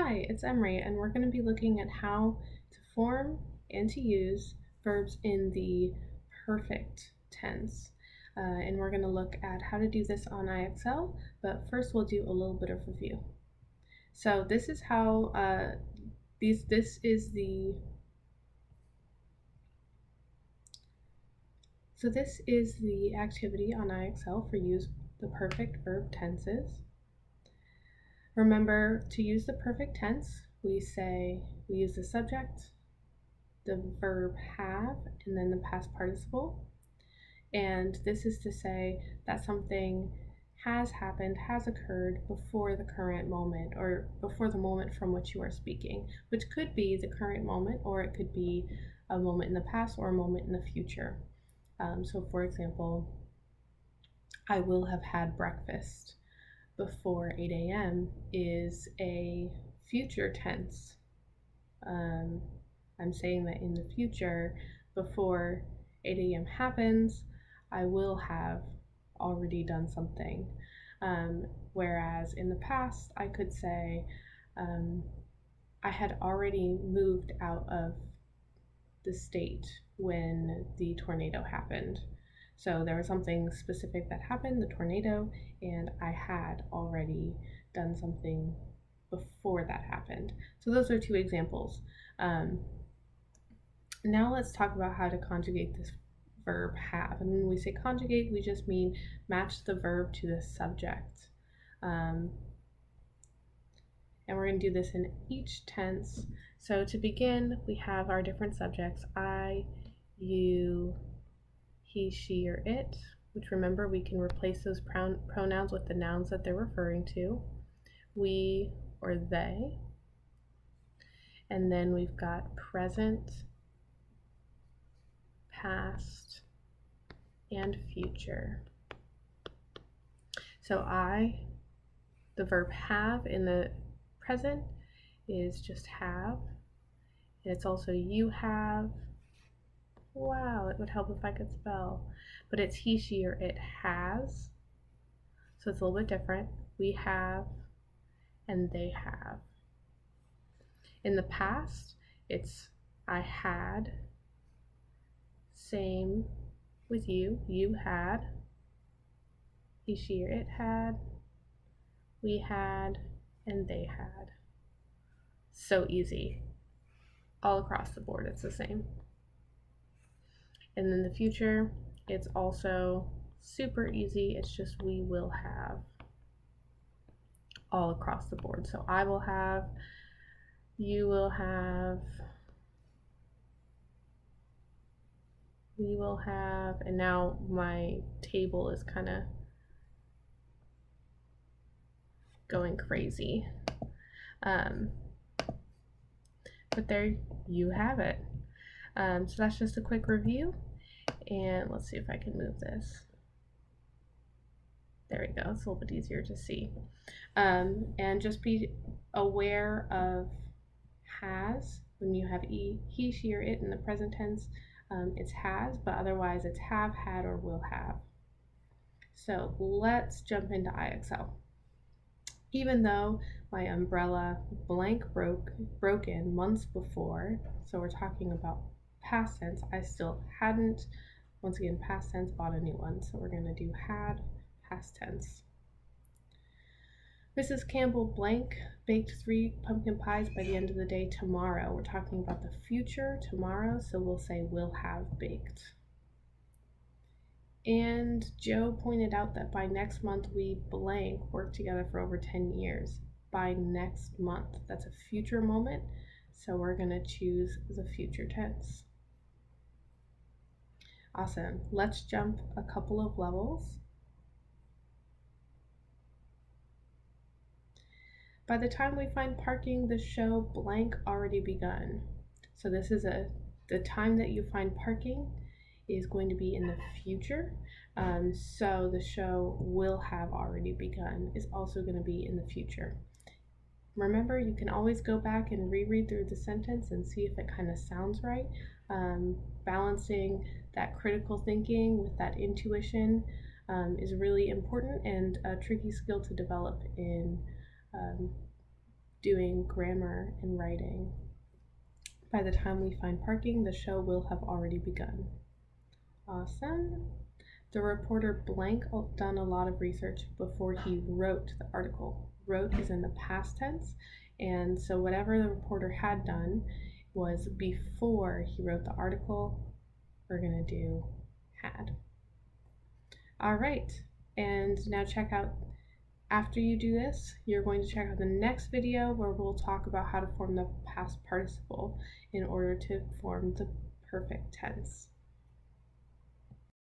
Hi, it's Emery, and we're going to be looking at how to form and to use verbs in the perfect tense. And we're going to look at how to do this on IXL, but first we'll do a little bit of review. So this is how this is the activity on IXL for use the perfect verb tenses. Remember, to use the perfect tense, we use the subject, the verb have, and then the past participle. And this is to say that something has happened, has occurred before the current moment, or before the moment from which you are speaking, which could be the current moment, or it could be a moment in the past or a moment in the future. So for example, I will have had breakfast before 8 a.m. is a future tense. I'm saying that in the future, before 8 a.m. happens, I will have already done something. Whereas in the past, I could say I had already moved out of the state when the tornado happened. So there was something specific that happened, the tornado, and I had already done something before that happened. So those are two examples. Now let's talk about how to conjugate this verb have. And when we say conjugate, we just mean match the verb to the subject. And we're going to do this in each tense. So to begin, we have our different subjects: I, you, he, she, or it, which remember we can replace those pronouns with the nouns that they're referring to, we or they, and then we've got present, past, and future. So the verb have in the present is just have, and it's also you have. Wow, it would help if I could spell, but it's he, she, or it has, so it's a little bit different. We have and they have. In the past, it's I had, same with you, you had, he, she, or it had, we had, and they had. So easy. All across the board, it's the same. And then the future, it's also super easy. It's just we will have, all across the board. So I will have, you will have, we will have, and now my table is kind of going crazy. But there you have it. So that's just a quick review, and let's see if I can move this. There we go, it's a little bit easier to see. And just be aware of has. When you have he, she, or it in the present tense, it's has, but otherwise it's have, had, or will have. So let's jump into IXL. Even though my umbrella blank broken months before, so we're talking about past tense, I still hadn't, once again, past tense, bought a new one. So we're going to do had, past tense. Mrs. Campbell blank baked 3 pumpkin pies by the end of the day tomorrow. We're talking about the future, tomorrow, so we'll say will have baked. And Joe pointed out that by next month we blank worked together for over 10 years. By next month, that's a future moment, so we're going to choose the future tense. Awesome. Let's jump a couple of levels. By the time we find parking, the show blank already begun. So this is the time that you find parking is going to be in the future. So the show will have already begun is also going to be in the future. Remember, you can always go back and reread through the sentence and see if it kind of sounds right. Balancing that critical thinking with that intuition is really important and a tricky skill to develop in doing grammar and writing. By the time we find parking, the show will have already begun. Awesome. The reporter blank done a lot of research before he wrote the article. Wrote is in the past tense, and so whatever the reporter had done was before he wrote the article. We're going to do had. All right, and now check out, after you do this, you're going to check out the next video where we'll talk about how to form the past participle in order to form the perfect tense.